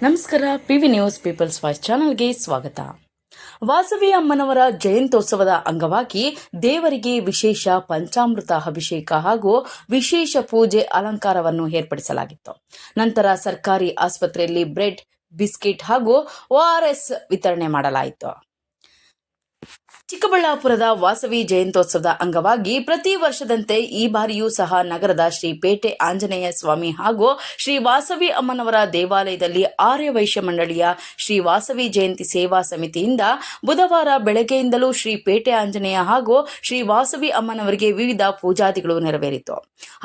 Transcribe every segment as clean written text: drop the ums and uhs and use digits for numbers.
ನಮಸ್ಕಾರ. PV news people's voice ಚಾನೆಲ್ಗೆ ಸ್ವಾಗತ. ವಾಸವಿ ಅಮ್ಮನವರ ಜಯಂತ್ಯೋತ್ಸವದ ಅಂಗವಾಗಿ ದೇವರಿಗೆ ವಿಶೇಷ ಪಂಚಾಮೃತ ಅಭಿಷೇಕ ಹಾಗೂ ವಿಶೇಷ ಪೂಜೆ ಅಲಂಕಾರವನ್ನು ಏರ್ಪಡಿಸಲಾಗಿತ್ತು. ನಂತರ ಸರ್ಕಾರಿ ಆಸ್ಪತ್ರೆಯಲ್ಲಿ ಬ್ರೆಡ್, ಬಿಸ್ಕೆಟ್ ಹಾಗೂ ORS ವಿತರಣೆ ಮಾಡಲಾಯಿತು. ಚಿಕ್ಕಬಳ್ಳಾಪುರದ ವಾಸವಿ ಜಯಂತ್ಯೋತ್ಸವದ ಅಂಗವಾಗಿ ಪ್ರತಿ ವರ್ಷದಂತೆ ಈ ಬಾರಿಯೂ ಸಹ ನಗರದ ಶ್ರೀ ಪೇಟೆ ಆಂಜನೇಯ ಸ್ವಾಮಿ ಹಾಗೂ ಶ್ರೀ ವಾಸವಿ ಅಮ್ಮನವರ ದೇವಾಲಯದಲ್ಲಿ ಆರ್ಯವೈಶ್ಯ ಮಂಡಳಿಯ ಶ್ರೀ ವಾಸವಿ ಜಯಂತಿ ಸೇವಾ ಸಮಿತಿಯಿಂದ ಬುಧವಾರ ಬೆಳಗ್ಗೆಯಿಂದಲೂ ಶ್ರೀ ಪೇಟೆ ಆಂಜನೇಯ ಹಾಗೂ ಶ್ರೀ ವಾಸವಿ ಅಮ್ಮನವರಿಗೆ ವಿವಿಧ ಪೂಜಾದಿಗಳು ನೆರವೇರಿತು.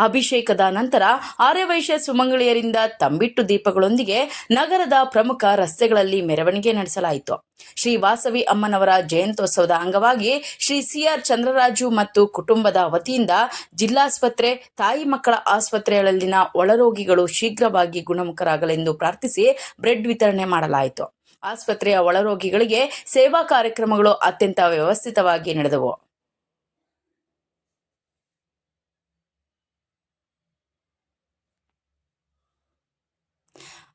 ಅಭಿಷೇಕದ ನಂತರ ಆರ್ಯವೈಶ್ಯ ಸುಮಂಗಳಿಯರಿಂದ ತಂಬಿಟ್ಟು ದೀಪಗಳೊಂದಿಗೆ ನಗರದ ಪ್ರಮುಖ ರಸ್ತೆಗಳಲ್ಲಿ ಮೆರವಣಿಗೆ ನಡೆಸಲಾಯಿತು. ಶ್ರೀ ವಾಸವಿ ಅಮ್ಮನವರ ಜಯಂತ್ಯೋತ್ಸವದ ಅಂಗವಾಗಿ ಶ್ರೀ CR ಚಂದ್ರರಾಜು ಮತ್ತು ಕುಟುಂಬದ ವತಿಯಿಂದ ಜಿಲ್ಲಾಸ್ಪತ್ರೆ, ತಾಯಿ ಮಕ್ಕಳ ಆಸ್ಪತ್ರೆಗಳಲ್ಲಿನ ಒಳರೋಗಿಗಳು ಶೀಘ್ರವಾಗಿ ಗುಣಮುಖರಾಗಲೆಂದು ಪ್ರಾರ್ಥಿಸಿ ಬ್ರೆಡ್ ವಿತರಣೆ ಮಾಡಲಾಯಿತು. ಆಸ್ಪತ್ರೆಯ ಒಳರೋಗಿಗಳಿಗೆ ಸೇವಾ ಕಾರ್ಯಕ್ರಮಗಳು ಅತ್ಯಂತ ವ್ಯವಸ್ಥಿತವಾಗಿ ನಡೆದವು.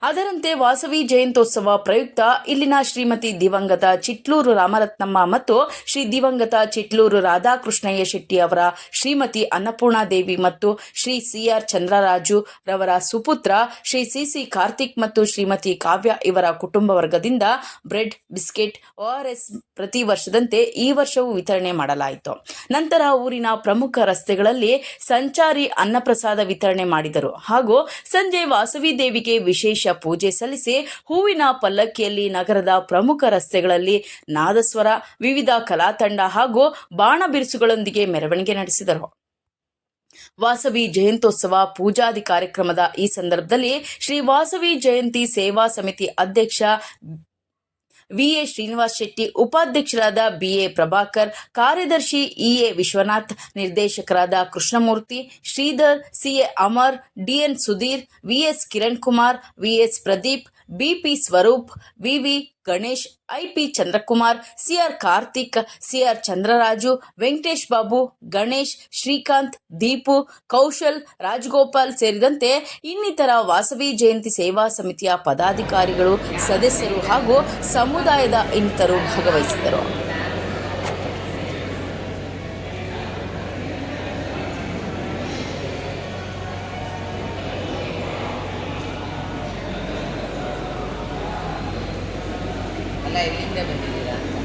ಅದರಂತೆ ವಾಸವಿ ಜಯಂತ್ಯೋತ್ಸವ ಪ್ರಯುಕ್ತ ಇಲ್ಲಿನ ಶ್ರೀಮತಿ ದಿವಂಗತ ಚಿಟ್ಲೂರು ರಾಮರತ್ನಮ್ಮ ಮತ್ತು ಶ್ರೀ ದಿವಂಗತ ಚಿಟ್ಲೂರು ರಾಧಾಕೃಷ್ಣಯ್ಯ ಶೆಟ್ಟಿ ಅವರ ಶ್ರೀಮತಿ ಅನ್ನಪೂರ್ಣಾದೇವಿ ಮತ್ತು ಶ್ರೀ CR ಚಂದ್ರರಾಜು ರವರ ಸುಪುತ್ರ ಶ್ರೀ CC ಕಾರ್ತಿಕ್ ಮತ್ತು ಶ್ರೀಮತಿ ಕಾವ್ಯ ಇವರ ಕುಟುಂಬ ವರ್ಗದಿಂದ ಬ್ರೆಡ್, ಬಿಸ್ಕೆಟ್, ORS ಪ್ರತಿ ವರ್ಷದಂತೆ ಈ ವರ್ಷವೂ ವಿತರಣೆ ಮಾಡಲಾಯಿತು. ನಂತರ ಊರಿನ ಪ್ರಮುಖ ರಸ್ತೆಗಳಲ್ಲಿ ಸಂಚಾರಿ ಅನ್ನಪ್ರಸಾದ ವಿತರಣೆ ಮಾಡಿದರು ಹಾಗೂ ಸಂಜೆ ವಾಸವಿ ದೇವಿಗೆ ವಿಶೇಷ ಪೂಜೆ ಸಲ್ಲಿಸಿ ಹೂವಿನ ಪಲ್ಲಕ್ಕಿಯಲ್ಲಿ ನಗರದ ಪ್ರಮುಖ ರಸ್ತೆಗಳಲ್ಲಿ ನಾದಸ್ವರ, ವಿವಿಧ ಕಲಾತಂಡ ಹಾಗೂ ಬಾಣ ಬಿರುಸುಗಳೊಂದಿಗೆ ಮೆರವಣಿಗೆ ನಡೆಸಿದರು. ವಾಸವಿ ಜಯಂತ್ಯೋತ್ಸವ ಪೂಜಾದಿ ಕಾರ್ಯಕ್ರಮದ ಈ ಸಂದರ್ಭದಲ್ಲಿ ಶ್ರೀ ವಾಸವಿ ಜಯಂತಿ ಸೇವಾ ಸಮಿತಿ ಅಧ್ಯಕ್ಷ VA ಶ್ರೀನಿವಾಸ್ ಶೆಟ್ಟಿ, ಉಪಾಧ್ಯಕ್ಷರಾದ BA ಪ್ರಭಾಕರ್, ಕಾರ್ಯದರ್ಶಿ EA ವಿಶ್ವನಾಥ್, ನಿರ್ದೇಶಕರಾದ Krishnamurthy, Sridhar, CA Amar, DN Sudhir, VS Kiran Kumar, VS Pradeep, BP Swaroop, VV Ganesh, IP Chandrakumar, CR Karthik, CR Chandraraju, Venkatesh Babu, Ganesh, Srikanth, Deepu, Kaushal, Rajagopal ಸೇರಿದಂತೆ ಇನ್ನಿತರ ವಾಸವಿ ಜಯಂತಿ ಸೇವಾ ಸಮಿತಿಯ ಪದಾಧಿಕಾರಿಗಳು, ಸದಸ್ಯರು ಹಾಗೂ ಸಮುದಾಯದ ಇನ್ನಿತರು ಭಾಗವಹಿಸಿದರು. ಎಲ್ಲಿಂದ ಬಂದಿದ್ದೀರಾ ಅಂತ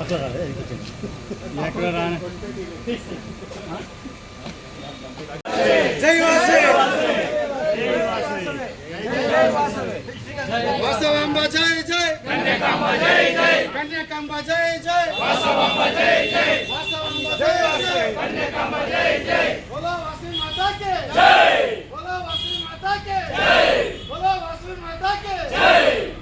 जय वासवांबा जय जय कन्याकांबा जय जय कन्याकांबा जय जय वासवांबा जय जय वासवांबा जय जय कन्याकांबा जय जय बोलो वासवी माता के जय बोलो वासवी माता के जय बोलो वासवी माता के जय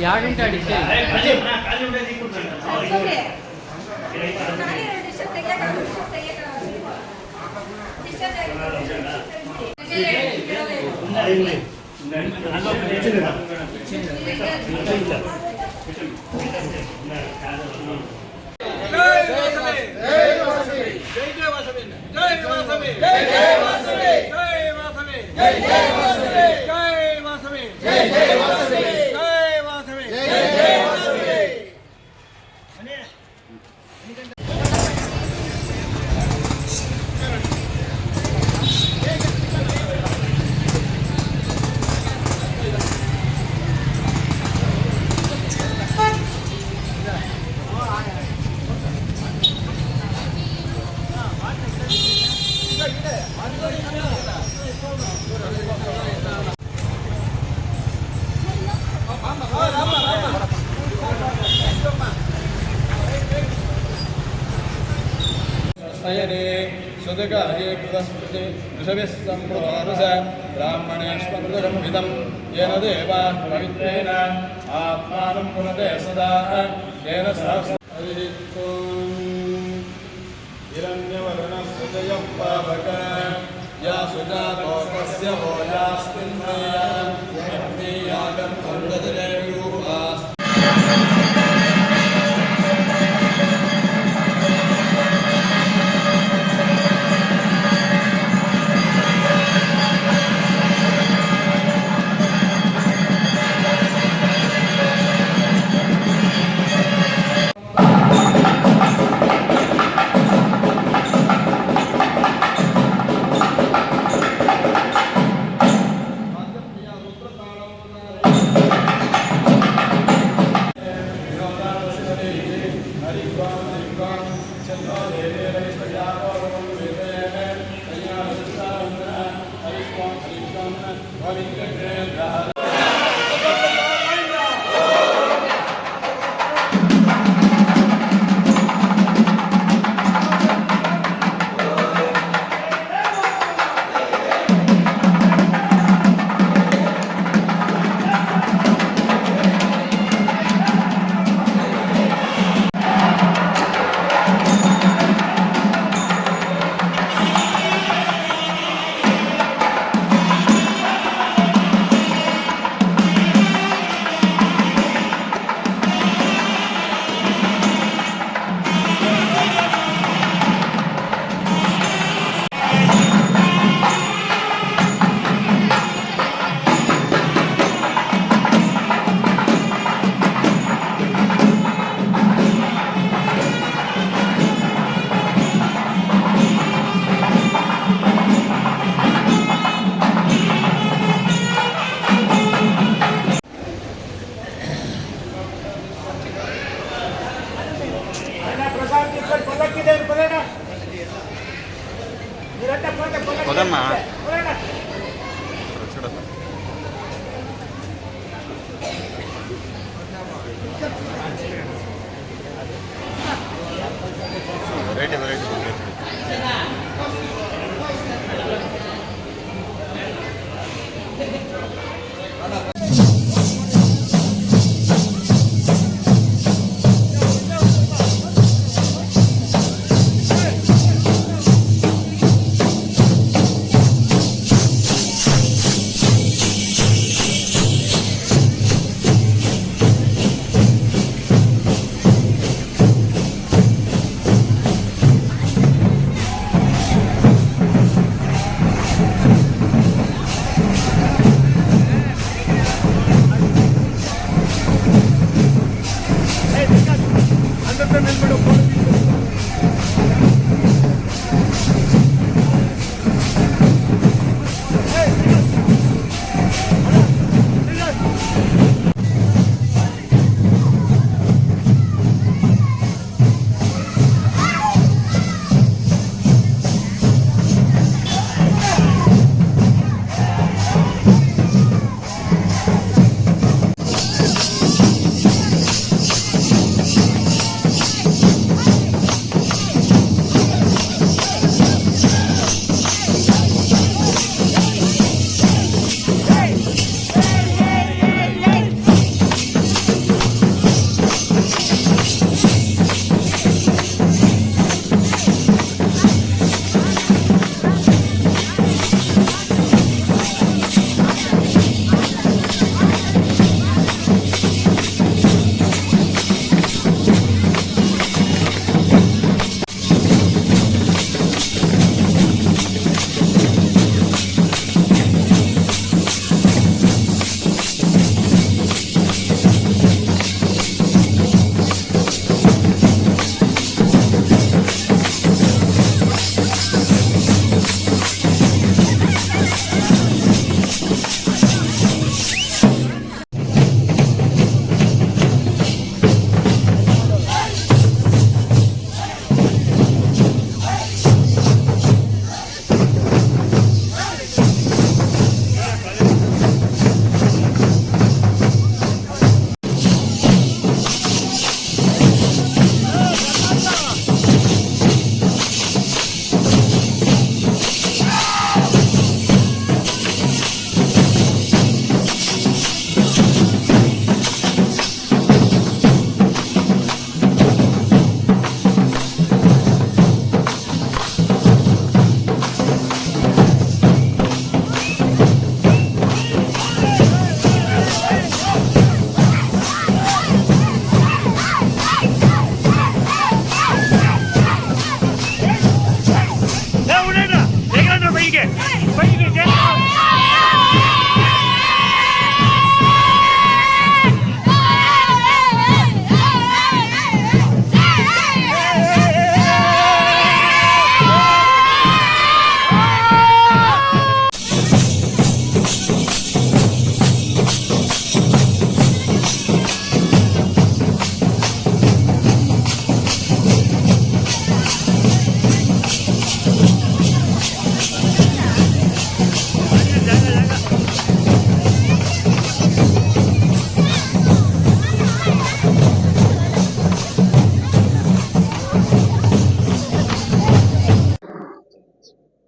ಯಾಗಂಟ ಅಡಿಕೆ सुदगाये कृतस्मृति ऋषभिस्सम्प्रदारुष ब्राह्मणेष्वमृतगम्भितं येन देवा पवित्रेण आत्मानं पुनते सदा येन सहस्रहरिः हिरण्यवर्णसुजयं पावक या सुजातो तस्य भोजास्मिन्यागं खण्डदिने विरूपास् ಹೋಗಮ್ಮ ವೆರೈಟಿ ವೆರೈಟಿ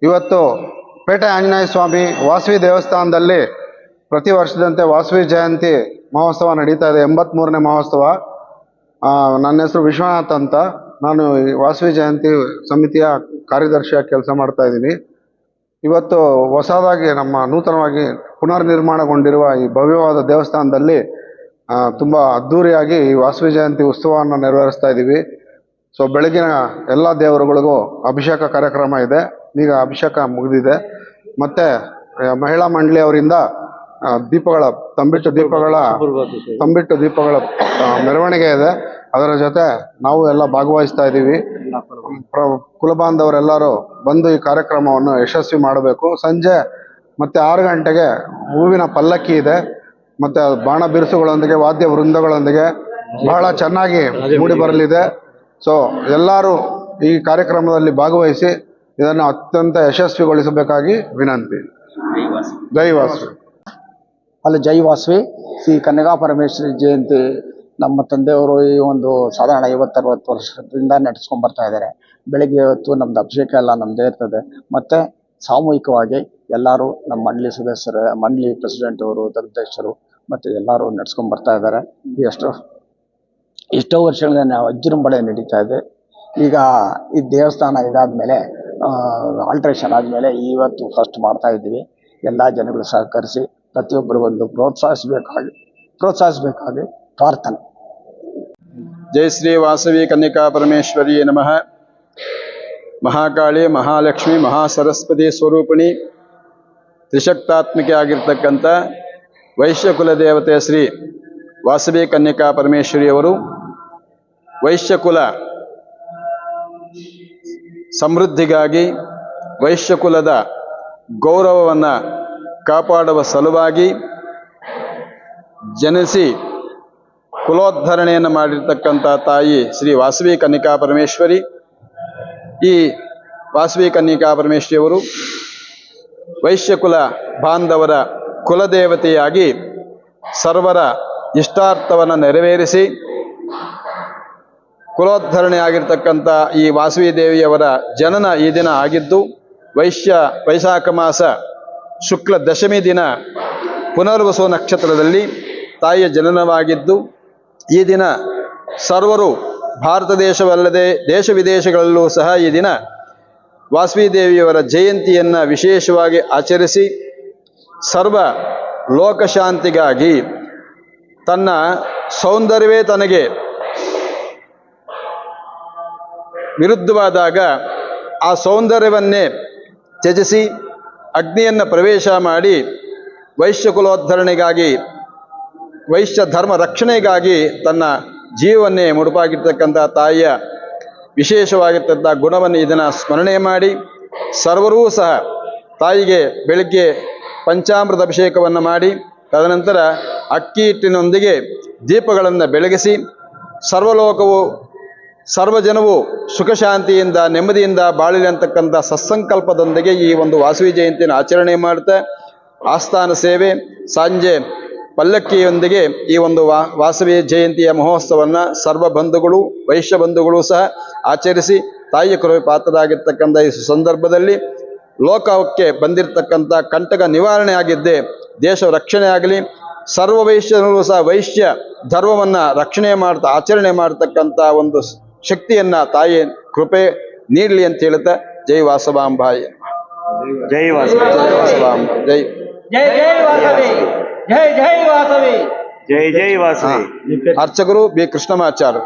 ಇವತ್ತು ಪೇಟೆ ಆಂಜನೇಯ ಸ್ವಾಮಿ ವಾಸವಿ ದೇವಸ್ಥಾನದಲ್ಲಿ ಪ್ರತಿ ವರ್ಷದಂತೆ ವಾಸವಿ ಜಯಂತಿ ಮಹೋತ್ಸವ ನಡೀತಾ ಇದೆ. 83ನೇ ಮಹೋತ್ಸವ. ನನ್ನ ಹೆಸರು ವಿಶ್ವನಾಥ್ ಅಂತ. ನಾನು ಈ ವಾಸವಿ ಜಯಂತಿ ಸಮಿತಿಯ ಕಾರ್ಯದರ್ಶಿಯಾಗಿ ಕೆಲಸ ಮಾಡ್ತಾ ಇದ್ದೀನಿ. ಇವತ್ತು ಹೊಸದಾಗಿ ನಮ್ಮ ನೂತನವಾಗಿ ಪುನರ್ನಿರ್ಮಾಣಗೊಂಡಿರುವ ಈ ಭವ್ಯವಾದ ದೇವಸ್ಥಾನದಲ್ಲಿ ತುಂಬ ಅದ್ಧೂರಿಯಾಗಿ ಈ ವಾಸವಿ ಜಯಂತಿ ಉತ್ಸವವನ್ನು ನೆರವೇರಿಸ್ತಾ ಇದ್ದೀವಿ. ಸೊ ಬೆಳಗಿನ ಎಲ್ಲ ದೇವರುಗಳಿಗೂ ಅಭಿಷೇಕ ಕಾರ್ಯಕ್ರಮ ಇದೆ. ಈಗ ಅಭಿಷೇಕ ಮುಗಿದಿದೆ. ಮತ್ತು ಮಹಿಳಾ ಮಂಡಳಿಯವರಿಂದ ದೀಪಗಳ ತಂಬಿಟ್ಟು ದೀಪಗಳ ಮೆರವಣಿಗೆ ಇದೆ. ಅದರ ಜೊತೆ ನಾವು ಎಲ್ಲ ಭಾಗವಹಿಸ್ತಾ ಇದ್ದೀವಿ. ಕುಲಬಾಂಧವರೆಲ್ಲರೂ ಬಂದು ಈ ಕಾರ್ಯಕ್ರಮವನ್ನು ಯಶಸ್ವಿ ಮಾಡಬೇಕು. ಸಂಜೆ ಮತ್ತು 6 ಗಂಟೆಗೆ ಹೂವಿನ ಪಲ್ಲಕ್ಕಿ ಇದೆ. ಮತ್ತು ಬಾಣ ಬಿರುಸುಗಳೊಂದಿಗೆ ವಾದ್ಯ ವೃಂದಗಳೊಂದಿಗೆ ಬಹಳ ಚೆನ್ನಾಗಿ ಮೂಡಿ ಬರಲಿದೆ. ಸೊ ಎಲ್ಲರೂ ಈ ಕಾರ್ಯಕ್ರಮದಲ್ಲಿ ಭಾಗವಹಿಸಿ ಇದನ್ನು ಅತ್ಯಂತ ಯಶಸ್ವಿಗೊಳಿಸಬೇಕಾಗಿ ವಿನಂತಿ. ಜೈ ವಾಸವಿ. ಅಲ್ಲಿ ಜೈ ವಾಸವಿ ಶ್ರೀ ಕನ್ಯಕಾ ಪರಮೇಶ್ವರಿ ಜಯಂತಿ ನಮ್ಮ ತಂದೆಯವರು ಈ ಒಂದು ಸಾಧಾರಣ 50-60 ವರ್ಷದಿಂದ ನಡೆಸ್ಕೊಂಡು ಬರ್ತಾ ಇದ್ದಾರೆ. ಬೆಳಿಗ್ಗೆ ಹೊತ್ತು ನಮ್ದು ಅಭಿಷೇಕ ಎಲ್ಲ ನಮ್ಮದೇ ಇರ್ತದೆ. ಮತ್ತು ಸಾಮೂಹಿಕವಾಗಿ ಎಲ್ಲರೂ ನಮ್ಮ ಮಂಡಳಿ ಸದಸ್ಯರು, ಮಂಡಳಿ ಪ್ರೆಸಿಡೆಂಟ್ ಅವರು, ಅಧ್ಯಕ್ಷರು ಮತ್ತು ಎಲ್ಲರೂ ನಡ್ಸ್ಕೊಂಡು ಬರ್ತಾ ಇದ್ದಾರೆ. ಎಷ್ಟೋ ವರ್ಷಗಳಿಂದ ನಾವು ವಿಜೃಂಭಣೆ ನಡೀತಾ ಇದೆ. ಈಗ ಈ ದೇವಸ್ಥಾನ ಇದಾದ್ಮೇಲೆ ಆಲ್ಟ್ರೇಷನ್ ಆದಮೇಲೆ ಇವತ್ತು ಫಸ್ಟ್ ಮಾಡ್ತಾ ಇದ್ದೀವಿ. ಎಲ್ಲ ಜನಗಳು ಸಹಕರಿಸಿ ಪ್ರತಿಯೊಬ್ಬರು ಒಂದು ಪ್ರೋತ್ಸಾಹಿಸಬೇಕಾಗಿ ಪ್ರಾರ್ಥನೆ. ಜೈ ಶ್ರೀ ವಾಸವಿ ಕನ್ಯಕಾ ಪರಮೇಶ್ವರಿ ನಮಃ. ಮಹಾಕಾಳಿ, ಮಹಾಲಕ್ಷ್ಮಿ, ಮಹಾಸರಸ್ವತಿ ಸ್ವರೂಪಿಣಿ, ತ್ರಿಶಕ್ತಾತ್ಮಿಕೆ ಆಗಿರ್ತಕ್ಕಂಥ ವೈಶ್ಯಕುಲ ದೇವತೆ ಶ್ರೀ ವಾಸವಿ ಕನ್ಯಕಾ ಪರಮೇಶ್ವರಿಯವರು ವೈಶ್ಯಕುಲ ಸಮೃದ್ಧಿಗಾಗಿ, ವೈಶ್ಯಕುಲದ ಗೌರವವನ್ನು ಕಾಪಾಡುವ ಸಲುವಾಗಿ ಜನಿಸಿ ಕುಲೋದ್ಧರಣೆಯನ್ನು ಮಾಡಿರ್ತಕ್ಕಂಥ ತಾಯಿ ಶ್ರೀ ವಾಸವಿ ಕನ್ಯಕಾ ಪರಮೇಶ್ವರಿ. ಈ ವಾಸವಿ ಕನ್ಯಕಾ ಪರಮೇಶ್ವರಿಯವರು ವೈಶ್ಯಕುಲ ಬಾಂಧವರ ಕುಲದೇವತೆಯಾಗಿ ಸರ್ವರ ಇಷ್ಟಾರ್ಥವನ್ನು ನೆರವೇರಿಸಿ ಕುಲೋದ್ಧರಣೆ ಆಗಿರ್ತಕ್ಕಂಥ ಈ ವಾಸವಿ ದೇವಿಯವರ ಜನನ ಈ ದಿನ ಆಗಿದ್ದು, ವೈಶಾಖ ಮಾಸ ಶುಕ್ಲ ದಶಮಿ ದಿನ ಪುನರ್ವಸು ನಕ್ಷತ್ರದಲ್ಲಿ ತಾಯಿಯ ಜನನವಾಗಿದ್ದು, ಈ ದಿನ ಸರ್ವರು ಭಾರತ ದೇಶವಲ್ಲದೆ ದೇಶ ವಿದೇಶಗಳಲ್ಲೂ ಸಹ ಈ ದಿನ ವಾಸವಿ ದೇವಿಯವರ ಜಯಂತಿಯನ್ನು ವಿಶೇಷವಾಗಿ ಆಚರಿಸಿ ಸರ್ವ ಲೋಕಶಾಂತಿಗಾಗಿ ತನ್ನ ಸೌಂದರ್ಯವೇ ತನಗೆ ವಿರುದ್ಧವಾದಾಗ ಆ ಸೌಂದರ್ಯವನ್ನೇ ತ್ಯಜಿಸಿ ಅಗ್ನಿಯನ್ನು ಪ್ರವೇಶ ಮಾಡಿ ವೈಶ್ಯಕುಲೋದ್ಧರಣೆಗಾಗಿ, ವೈಶ್ಯ ಧರ್ಮ ರಕ್ಷಣೆಗಾಗಿ ತನ್ನ ಜೀವವನ್ನೇ ಮುಡುಪಾಗಿರ್ತಕ್ಕಂಥ ತಾಯಿಯ ವಿಶೇಷವಾಗಿರ್ತಕ್ಕಂಥ ಗುಣವನ್ನು ಇದನ್ನು ಸ್ಮರಣೆ ಮಾಡಿ ಸರ್ವರೂ ಸಹ ತಾಯಿಗೆ ಬೆಳಗ್ಗೆ ಪಂಚಾಮೃತ ಅಭಿಷೇಕವನ್ನು ಮಾಡಿ ತದನಂತರ ಅಕ್ಕಿ ಹಿಟ್ಟಿನೊಂದಿಗೆ ದೀಪಗಳನ್ನು ಬೆಳಗಿಸಿ ಸರ್ವಲೋಕವು ಸರ್ವಜನವು ಸುಖ ಶಾಂತಿಯಿಂದ ನೆಮ್ಮದಿಯಿಂದ ಬಾಳಲಿ ಅಂತಕ್ಕಂಥ ಸತ್ಸಂಕಲ್ಪದೊಂದಿಗೆ ಈ ಒಂದು ವಾಸವಿ ಜಯಂತಿಯನ್ನು ಆಚರಣೆ ಮಾಡ್ತಾ ಆಸ್ಥಾನ ಸೇವೆ, ಸಂಜೆ ಪಲ್ಲಕ್ಕಿಯೊಂದಿಗೆ ಈ ಒಂದು ವಾಸವಿ ಜಯಂತಿಯ ಮಹೋತ್ಸವವನ್ನು ಸರ್ವ ಬಂಧುಗಳು, ವೈಶ್ಯ ಬಂಧುಗಳು ಸಹ ಆಚರಿಸಿ ತಾಯಿಯ ಕೃಪೆ ಪಾತ್ರರಾಗಿರ್ತಕ್ಕಂಥ ಈ ಸಂದರ್ಭದಲ್ಲಿ ಲೋಕಕ್ಕೆ ಬಂದಿರತಕ್ಕಂಥ ಕಂಟಕ ನಿವಾರಣೆ ಆಗಿದ್ದೇ ದೇಶ ರಕ್ಷಣೆ ಆಗಲಿ, ಸರ್ವ ವೈಶ್ಯರು ಸಹ ವೈಶ್ಯ ಧರ್ಮವನ್ನು ರಕ್ಷಣೆ ಮಾಡ್ತಾ ಆಚರಣೆ ಮಾಡ್ತಕ್ಕಂಥ ಒಂದು ಶಕ್ತಿಯನ್ನು ತಾಯಿ ಕೃಪೆ ನೀಡಲಿ ಅಂತ ಹೇಳ್ತಾ ಜೈ ವಾಸವಾಂಬಾಯ. ಜೈ ವಾಸವಿ, ಜೈ ವಾಸವಾಂಬ, ಜೈ ಜೈ ಜೈ ವಾಸವಿ, ಜೈ ಜೈ ವಾಸವಿ, ಜೈ ಜೈ ವಾಸವಿ. ಅರ್ಚಕರು ಬಿ ಕೃಷ್ಣಮಾಚಾರ್ಯ.